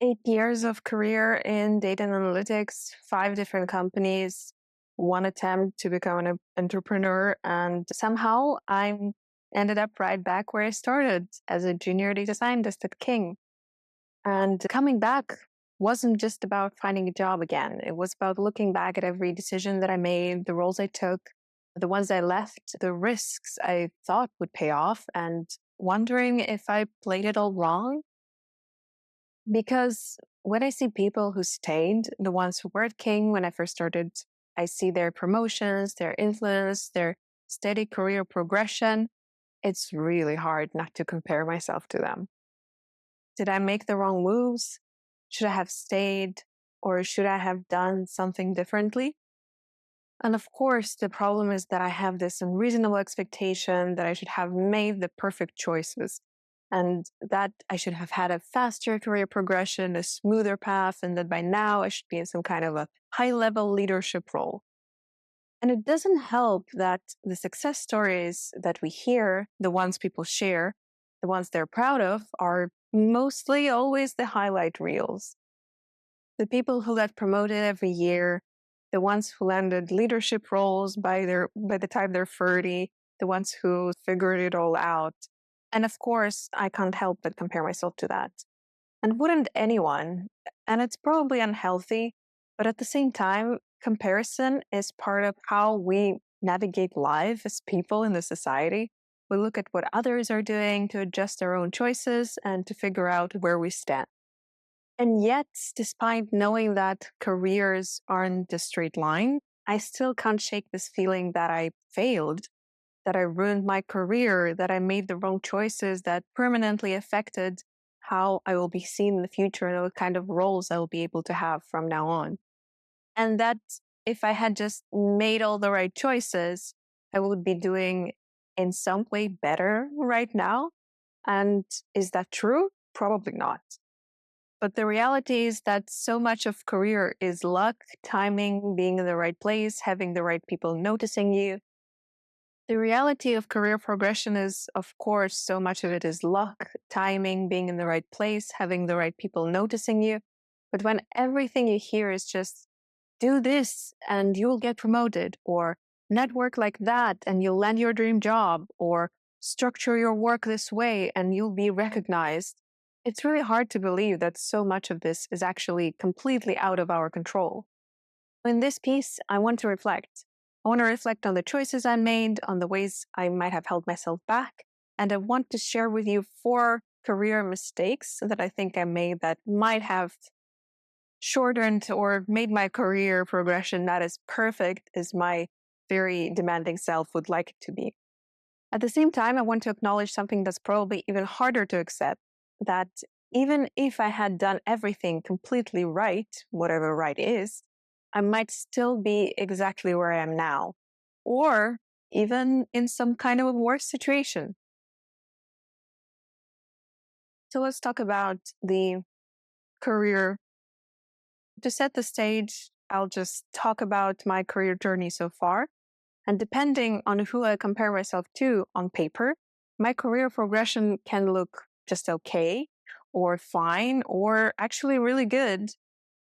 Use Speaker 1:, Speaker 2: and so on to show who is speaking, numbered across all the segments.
Speaker 1: 8 years of career in data and analytics, 5 different companies, one attempt to become an entrepreneur, and somehow I ended up right back where I started as a junior data scientist at King. And coming back wasn't just about finding a job again. It was about looking back at every decision that I made, the roles I took, the ones I left, the risks I thought would pay off, and wondering if I played it all wrong. Because when I see people who stayed, the ones who were at King when I first started, I see their promotions, their influence, their steady career progression. It's really hard not to compare myself to them. Did I make the wrong moves? Should I have stayed? Or should I have done something differently? And of course, the problem is that I have this unreasonable expectation that I should have made the perfect choices and that I should have had a faster career progression, a smoother path, and that by now I should be in some kind of a high level leadership role. And it doesn't help that the success stories that we hear, the ones people share, the ones they're proud of, are mostly always the highlight reels. The people who got promoted every year, the ones who landed leadership roles by the time they're 30, the ones who figured it all out. And of course, I can't help but compare myself to that. And wouldn't anyone? And it's probably unhealthy, but at the same time, comparison is part of how we navigate life as people in the society. We look at what others are doing to adjust our own choices and to figure out where we stand. And yet, despite knowing that careers aren't a straight line, I still can't shake this feeling that I failed, that I ruined my career, that I made the wrong choices that permanently affected how I will be seen in the future and what kind of roles I will be able to have from now on. And that if I had just made all the right choices, I would be doing in some way better right now. And is that true? Probably not. But the reality is that so much of career is luck, timing, being in the right place, having the right people noticing you. The reality of career progression is, of course, so much of it is luck, timing, being in the right place, having the right people noticing you. But when everything you hear is just do this and you'll get promoted, or network like that and you'll land your dream job, or structure your work this way and you'll be recognized, it's really hard to believe that so much of this is actually completely out of our control. In this piece, I want to reflect. I want to reflect on the choices I made, on the ways I might have held myself back, and I want to share with you 4 career mistakes that I think I made that might have shortened or made my career progression not as perfect as my very demanding self would like it to be. At the same time, I want to acknowledge something that's probably even harder to accept, that even if I had done everything completely right, whatever right is, I might still be exactly where I am now, or even in some kind of a worse situation. So let's talk about the career. To set the stage, I'll just talk about my career journey so far. And depending on who I compare myself to on paper, my career progression can look just okay, or fine, or actually really good.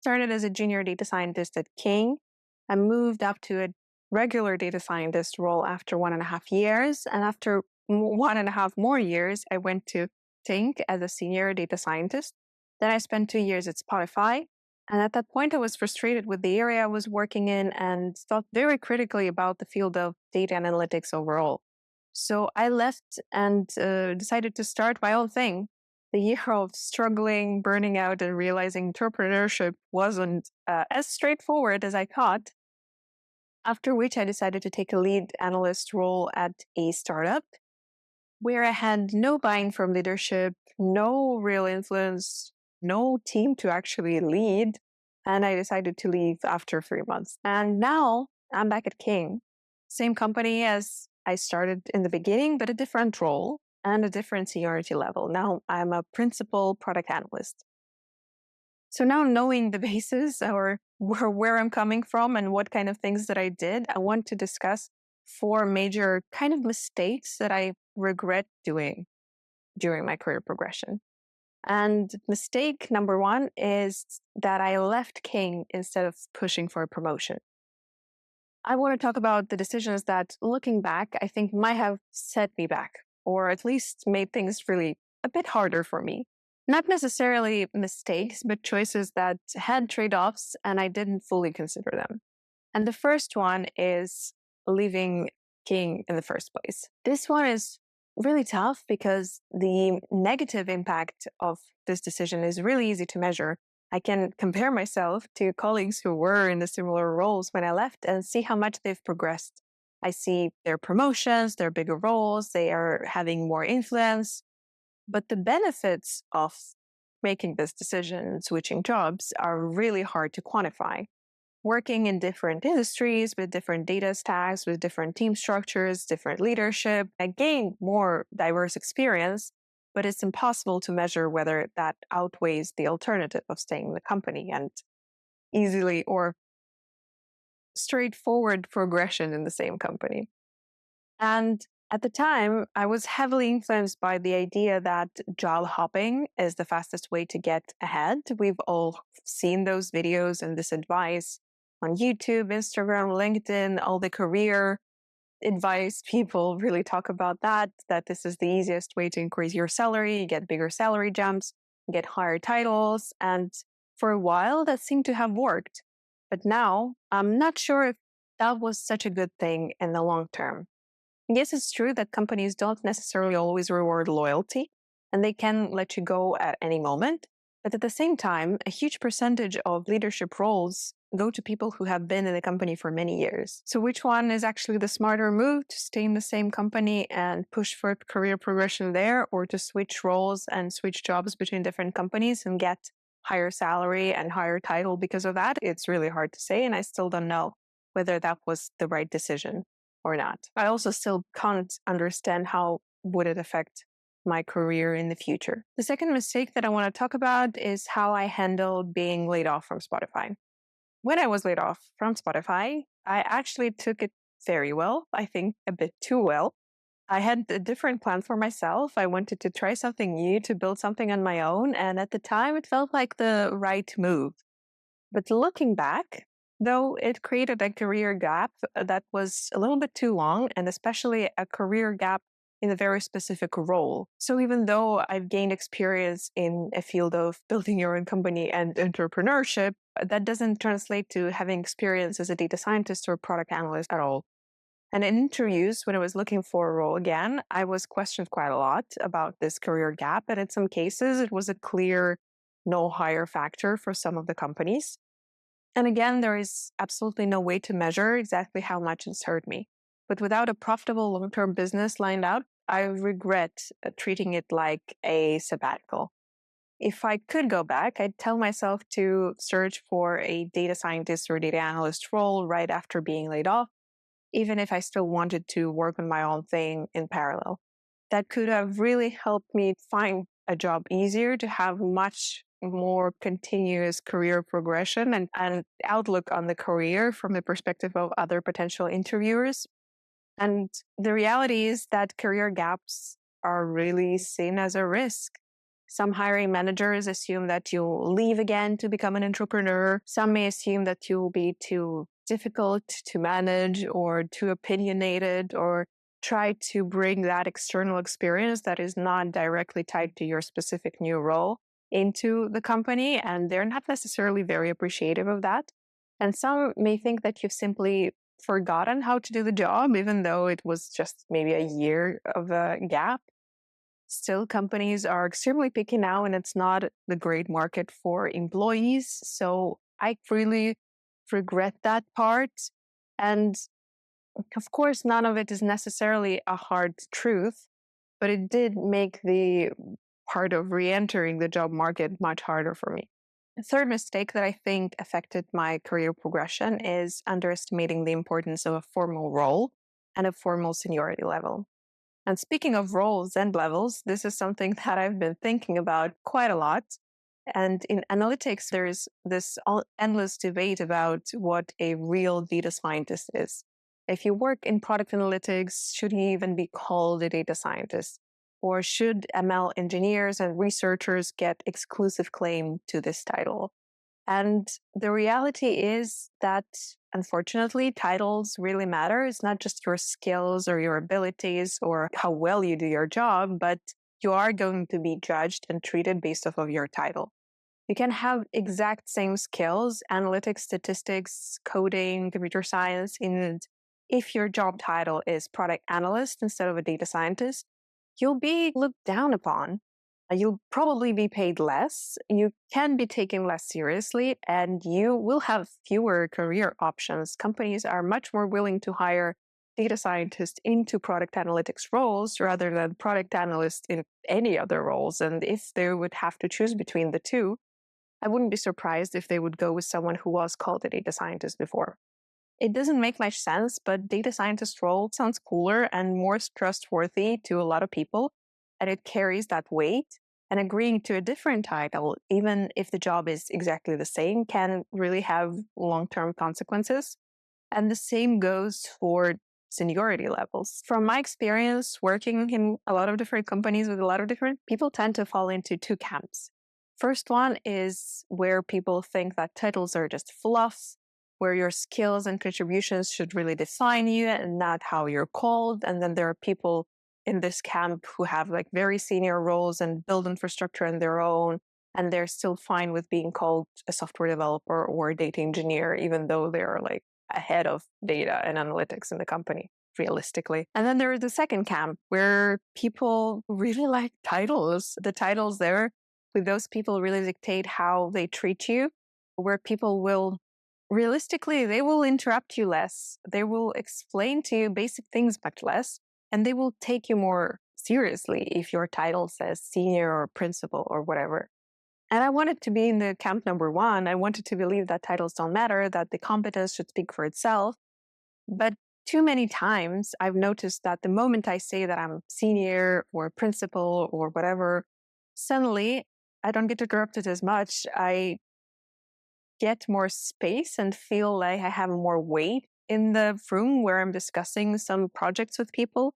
Speaker 1: Started as a junior data scientist at King. I moved up to a regular data scientist role after 1.5 years. And after 1.5 more years, I went to Tink as a senior data scientist. Then I spent 2 years at Spotify. And at that point, I was frustrated with the area I was working in and thought very critically about the field of data and analytics overall. So I left and decided to start my own thing. The year of struggling, burning out, and realizing entrepreneurship wasn't as straightforward as I thought. After which I decided to take a lead analyst role at a startup where I had no buy-in from leadership, no real influence, no team to actually lead. And I decided to leave after 3 months. And now I'm back at King. Same company as I started in the beginning, but a different role and a different seniority level. Now I'm a principal product analyst. So now knowing the basis or where I'm coming from and what kind of things that I did, I want to discuss 4 major kind of mistakes that I regret doing during my career progression. And mistake number one is that I left King instead of pushing for a promotion. I want to talk about the decisions that, looking back, I think might have set me back, or at least made things really a bit harder for me. Not necessarily mistakes, but choices that had trade offs and I didn't fully consider them. And the first one is leaving King in the first place. This one is really tough because the negative impact of this decision is really easy to measure. I can compare myself to colleagues who were in the similar roles when I left and see how much they've progressed. I see their promotions, their bigger roles, they are having more influence. But the benefits of making this decision and switching jobs are really hard to quantify. Working in different industries with different data stacks, with different team structures, different leadership, I gained more diverse experience, but it's impossible to measure whether that outweighs the alternative of staying in the company and easily or straightforward progression in the same company. And at the time, I was heavily influenced by the idea that job hopping is the fastest way to get ahead. We've all seen those videos and this advice on YouTube, Instagram, LinkedIn, all the career advice. People really talk about that this is the easiest way to increase your salary, you get bigger salary jumps, get higher titles. And for a while, that seemed to have worked. But now, I'm not sure if that was such a good thing in the long term. Yes, it's true that companies don't necessarily always reward loyalty, and they can let you go at any moment. But at the same time, a huge percentage of leadership roles go to people who have been in the company for many years. So which one is actually the smarter move, to stay in the same company and push for career progression there, or to switch roles and switch jobs between different companies and get higher salary and higher title because of that? It's really hard to say, and I still don't know whether that was the right decision or not. I also still can't understand how would it affect my career in the future. The second mistake that I want to talk about is how I handled being laid off from Spotify. When I was laid off from Spotify, I actually took it very well. I think a bit too well. I had a different plan for myself. I wanted to try something new, to build something on my own. And at the time, it felt like the right move. But looking back, though, it created a career gap that was a little bit too long, and especially a career gap in a very specific role. So even though I've gained experience in a field of building your own company and entrepreneurship, that doesn't translate to having experience as a data scientist or product analyst at all. And in interviews, when I was looking for a role again, I was questioned quite a lot about this career gap. And in some cases, it was a clear no hire factor for some of the companies. And again, there is absolutely no way to measure exactly how much it's hurt me. But without a profitable long-term business lined out, I regret treating it like a sabbatical. If I could go back, I'd tell myself to search for a data scientist or data analyst role right after being laid off, even if I still wanted to work on my own thing in parallel. That could have really helped me find a job easier, to have much more continuous career progression and outlook on the career from the perspective of other potential interviewers. And the reality is that career gaps are really seen as a risk. Some hiring managers assume that you'll leave again to become an entrepreneur. Some may assume that you'll be too difficult to manage or too opinionated, or try to bring that external experience that is not directly tied to your specific new role into the company. And they're not necessarily very appreciative of that. And some may think that you've simply forgotten how to do the job, even though it was just maybe a year of a gap. Still, companies are extremely picky now, and it's not the great market for employees. So I really regret that part. And of course, none of it is necessarily a hard truth, but it did make the part of re-entering the job market much harder for me. A third mistake that I think affected my career progression is underestimating the importance of a formal role and a formal seniority level. And speaking of roles and levels, this is something that I've been thinking about quite a lot. And in analytics, there's this endless debate about what a real data scientist is. If you work in product analytics, should you even be called a data scientist? Or should ML engineers and researchers get exclusive claim to this title? And the reality is that, unfortunately, titles really matter. It's not just your skills or your abilities or how well you do your job, but you are going to be judged and treated based off of your title. You can have exact same skills, analytics, statistics, coding, computer science, and if your job title is product analyst instead of a data scientist, you'll be looked down upon. You'll probably be paid less, you can be taken less seriously, and you will have fewer career options. Companies are much more willing to hire data scientists into product analytics roles rather than product analysts in any other roles. And if they would have to choose between the two, I wouldn't be surprised if they would go with someone who was called a data scientist before. It doesn't make much sense, but data scientist role sounds cooler and more trustworthy to a lot of people, and it carries that weight. And agreeing to a different title, even if the job is exactly the same, can really have long-term consequences. And the same goes for seniority levels. From my experience working in a lot of different companies with a lot of different people tend to fall into two camps. First one is where people think that titles are just fluff, where your skills and contributions should really define you and not how you're called. And then there are people in this camp who have like very senior roles and build infrastructure on their own, and they're still fine with being called a software developer or a data engineer, even though they're like ahead of data and analytics in the company, realistically. And then there is the second camp where people really like titles. The titles there with those people really dictate how they treat you, where people will realistically, they will interrupt you less. They will explain to you basic things much less, and they will take you more seriously if your title says senior or principal or whatever. And I wanted to be in the camp number one. I wanted to believe that titles don't matter, that the competence should speak for itself. But too many times I've noticed that the moment I say that I'm senior or principal or whatever, suddenly I don't get interrupted as much. I get more space and feel like I have more weight in the room where I'm discussing some projects with people.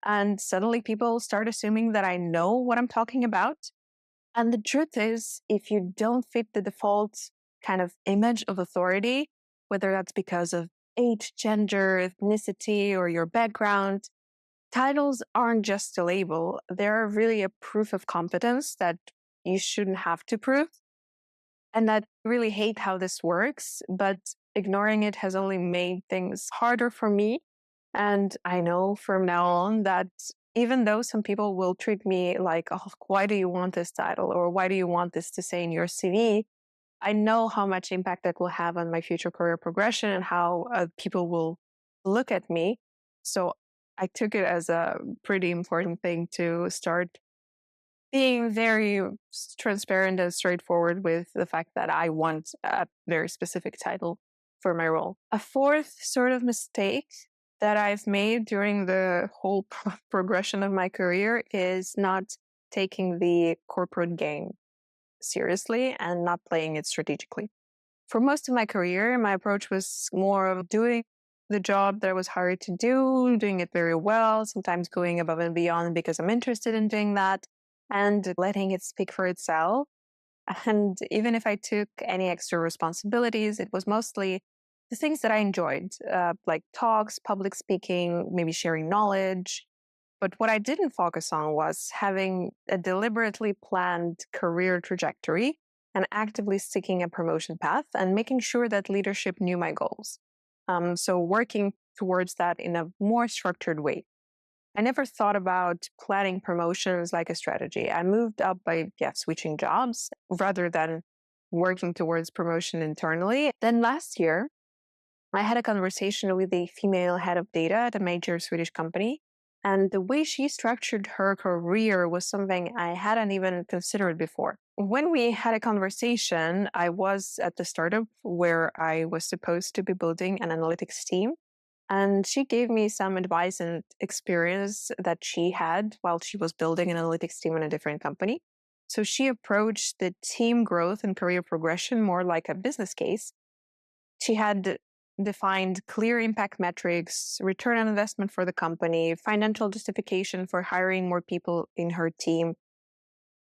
Speaker 1: And suddenly people start assuming that I know what I'm talking about. And the truth is, if you don't fit the default kind of image of authority, whether that's because of age, gender, ethnicity, or your background, titles aren't just a label. They're really a proof of competence that you shouldn't have to prove. And I really hate how this works, but ignoring it has only made things harder for me. And I know from now on that even though some people will treat me like, oh, why do you want this title? Or why do you want this to say in your CV? I know how much impact that will have on my future career progression and how people will look at me. So I took it as a pretty important thing to start being very transparent and straightforward with the fact that I want a very specific title for my role. A fourth sort of mistake that I've made during the whole progression of my career is not taking the corporate game seriously and not playing it strategically. For most of my career, my approach was more of doing the job that was hard to do, doing it very well, sometimes going above and beyond because I'm interested in doing that, and letting it speak for itself. And even if I took any extra responsibilities, it was mostly the things that I enjoyed, like talks, public speaking, maybe sharing knowledge. But what I didn't focus on was having a deliberately planned career trajectory and actively seeking a promotion path and making sure that leadership knew my goals. So working towards that in a more structured way. I never thought about planning promotions like a strategy. I moved up by switching jobs rather than working towards promotion internally. Then last year, I had a conversation with a female head of data at a major Swedish company. And the way she structured her career was something I hadn't even considered before. When we had a conversation, I was at the startup where I was supposed to be building an analytics team. And she gave me some advice and experience that she had while she was building an analytics team in a different company. So she approached the team growth and career progression more like a business case. She had defined clear impact metrics, return on investment for the company, financial justification for hiring more people in her team,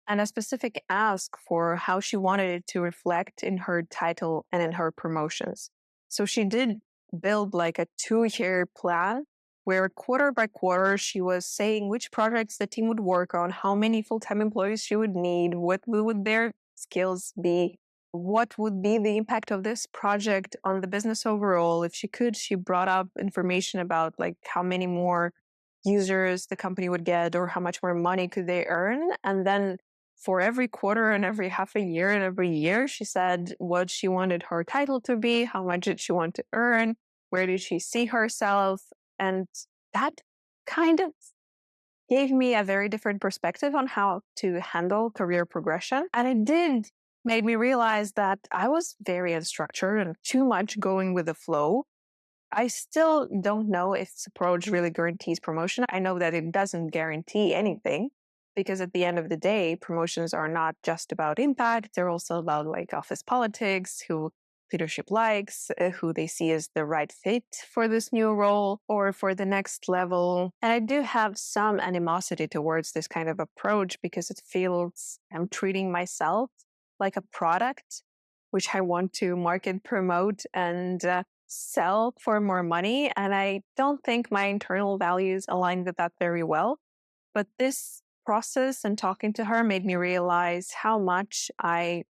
Speaker 1: and a specific ask for how she wanted it to reflect in her title and in her promotions. So she did build like a 2-year plan where quarter by quarter she was saying which projects the team would work on, how many full-time employees she would need, what would their skills be, what would be the impact of this project on the business overall. If she could, she brought up information about like how many more users the company would get or how much more money could they earn. And then for every quarter and every half a year and every year, she said what she wanted her title to be, how much did she want to earn, where did she see herself. And that kind of gave me a very different perspective on how to handle career progression. And it did make me realize that I was very unstructured and too much going with the flow. I still don't know if this approach really guarantees promotion. I know that it doesn't guarantee anything because at the end of the day, promotions are not just about impact. They're also about like office politics, who leadership likes, who they see as the right fit for this new role or for the next level. And I do have some animosity towards this kind of approach because it feels I'm treating myself like a product, which I want to market, promote, and sell for more money. And I don't think my internal values align with that very well. But this process and talking to her made me realize how much I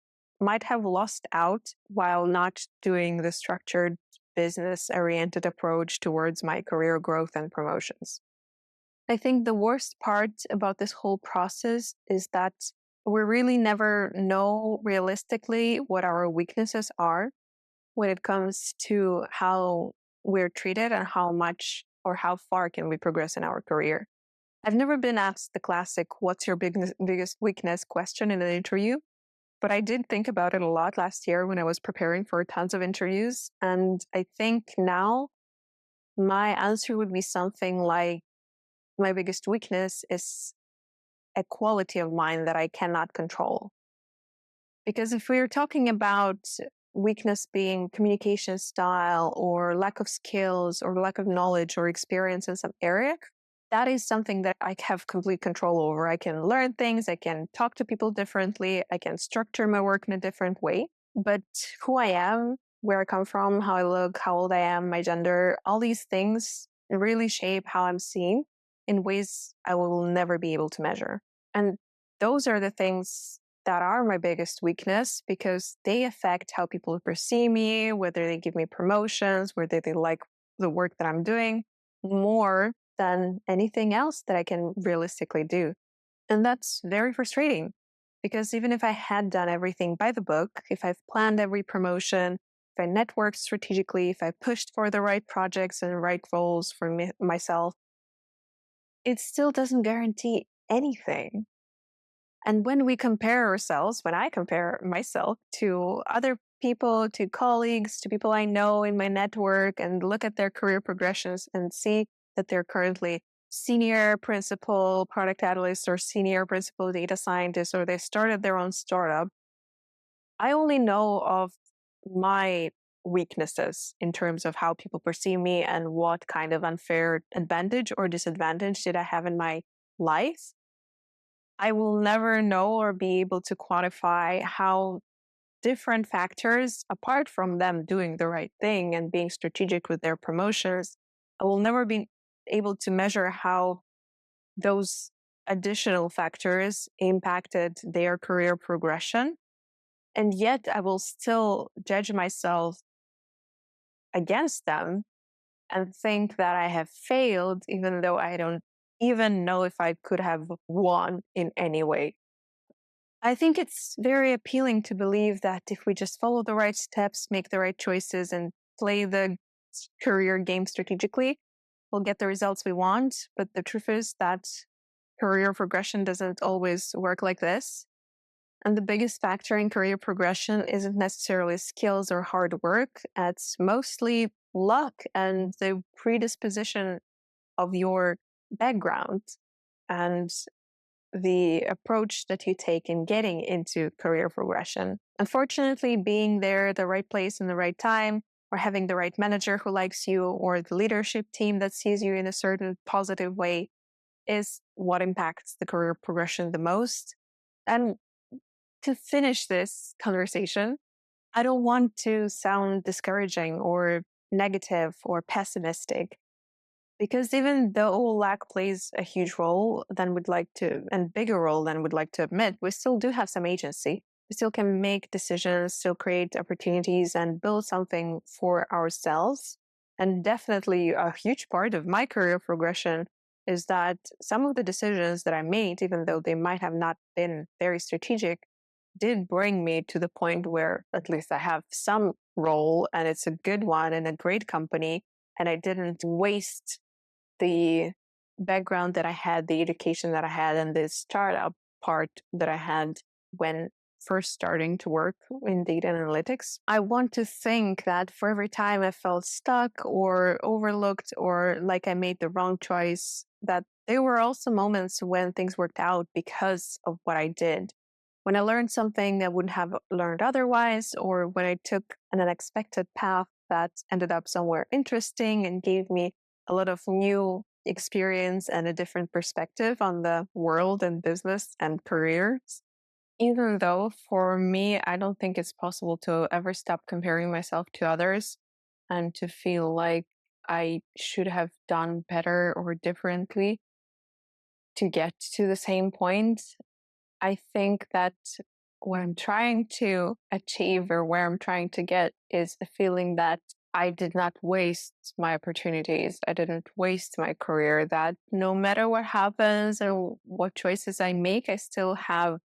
Speaker 1: might have lost out while not doing the structured business oriented approach towards my career growth and promotions. I think the worst part about this whole process is that we really never know realistically what our weaknesses are when it comes to how we're treated and how much or how far can we progress in our career. I've never been asked the classic, what's your biggest weakness question in an interview, but I did think about it a lot last year when I was preparing for tons of interviews. And I think now my answer would be something like, my biggest weakness is a quality of mine that I cannot control. Because if we're talking about weakness being communication style or lack of skills or lack of knowledge or experience in some area, that is something that I have complete control over. I can learn things, I can talk to people differently, I can structure my work in a different way. But who I am, where I come from, how I look, how old I am, my gender, all these things really shape how I'm seen in ways I will never be able to measure. And those are the things that are my biggest weakness because they affect how people perceive me, whether they give me promotions, whether they like the work that I'm doing more than anything else that I can realistically do. And that's very frustrating because even if I had done everything by the book, if I've planned every promotion, if I networked strategically, if I pushed for the right projects and right roles for myself, it still doesn't guarantee anything. And when we compare ourselves, when I compare myself to other people, to colleagues, to people I know in my network and look at their career progressions and see that they're currently senior principal product analyst or senior principal data scientist, or they started their own startup, I only know of my weaknesses in terms of how people perceive me and what kind of unfair advantage or disadvantage did I have in my life. I will never know or be able to quantify how different factors, apart from them doing the right thing and being strategic with their promotions, I will never be able to measure how those additional factors impacted their career progression. And yet I will still judge myself against them and think that I have failed, even though I don't even know if I could have won in any way. I think it's very appealing to believe that if we just follow the right steps, make the right choices, and play the career game strategically, we'll get the results we want. But the truth is that career progression doesn't always work like this. And the biggest factor in career progression isn't necessarily skills or hard work. It's mostly luck and the predisposition of your background and the approach that you take in getting into career progression. Unfortunately, being there at the right place in the right time or having the right manager who likes you, or the leadership team that sees you in a certain positive way is what impacts the career progression the most. And to finish this conversation, I don't want to sound discouraging or negative or pessimistic, because even though luck plays a huge role than we'd like to, and bigger role than we'd like to admit, we still do have some agency. We still can make decisions, still create opportunities, and build something for ourselves. And definitely a huge part of my career progression is that some of the decisions that I made, even though they might have not been very strategic, did bring me to the point where at least I have some role, and it's a good one in a great company, and I didn't waste the background that I had, the education that I had, and the startup part that I had when first starting to work in data analytics. I want to think that for every time I felt stuck or overlooked or like I made the wrong choice, that there were also moments when things worked out because of what I did. When I learned something I wouldn't have learned otherwise, or when I took an unexpected path that ended up somewhere interesting and gave me a lot of new experience and a different perspective on the world and business and careers. Even though for me, I don't think it's possible to ever stop comparing myself to others and to feel like I should have done better or differently to get to the same point. I think that what I'm trying to achieve or where I'm trying to get is a feeling that I did not waste my opportunities. I didn't waste my career, that no matter what happens or what choices I make, I still have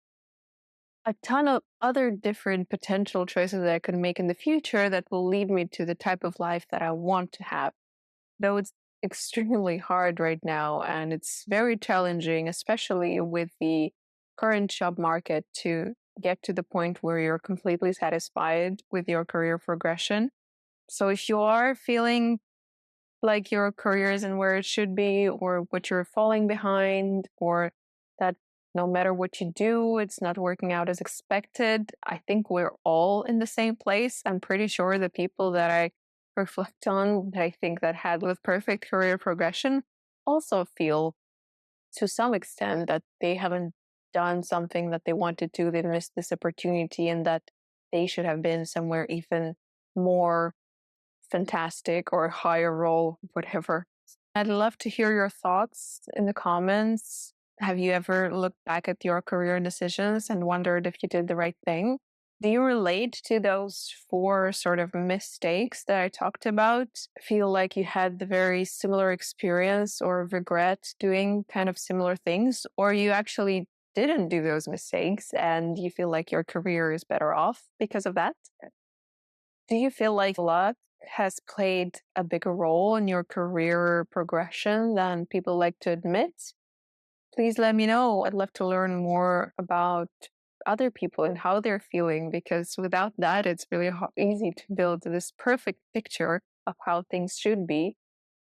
Speaker 1: a ton of other different potential choices that I could make in the future that will lead me to the type of life that I want to have. Though it's extremely hard right now and it's very challenging, especially with the current job market, to get to the point where you're completely satisfied with your career progression. So if you are feeling like your career isn't where it should be, or what you're falling behind, or that no matter what you do, it's not working out as expected, I think we're all in the same place. I'm pretty sure the people that I reflect on, that I think that had with perfect career progression, also feel to some extent that they haven't done something that they wanted to, they missed this opportunity, and that they should have been somewhere even more fantastic or higher role, whatever. I'd love to hear your thoughts in the comments. Have you ever looked back at your career decisions and wondered if you did the right thing? Do you relate to those four sort of mistakes that I talked about? Feel like you had the very similar experience or regret doing kind of similar things? Or you actually didn't do those mistakes and you feel like your career is better off because of that? Do you feel like luck has played a bigger role in your career progression than people like to admit? Please let me know. I'd love to learn more about other people and how they're feeling, because without that, it's really easy to build this perfect picture of how things should be,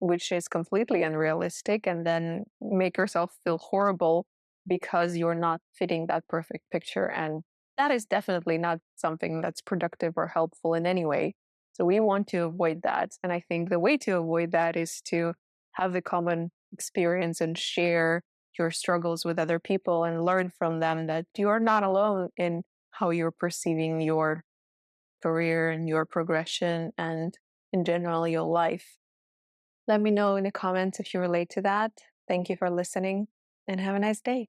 Speaker 1: which is completely unrealistic, and then make yourself feel horrible because you're not fitting that perfect picture. And that is definitely not something that's productive or helpful in any way. So we want to avoid that. And I think the way to avoid that is to have the common experience and share your struggles with other people and learn from them that you're not alone in how you're perceiving your career and your progression and in general your life. Let me know in the comments if you relate to that. Thank you for listening and have a nice day.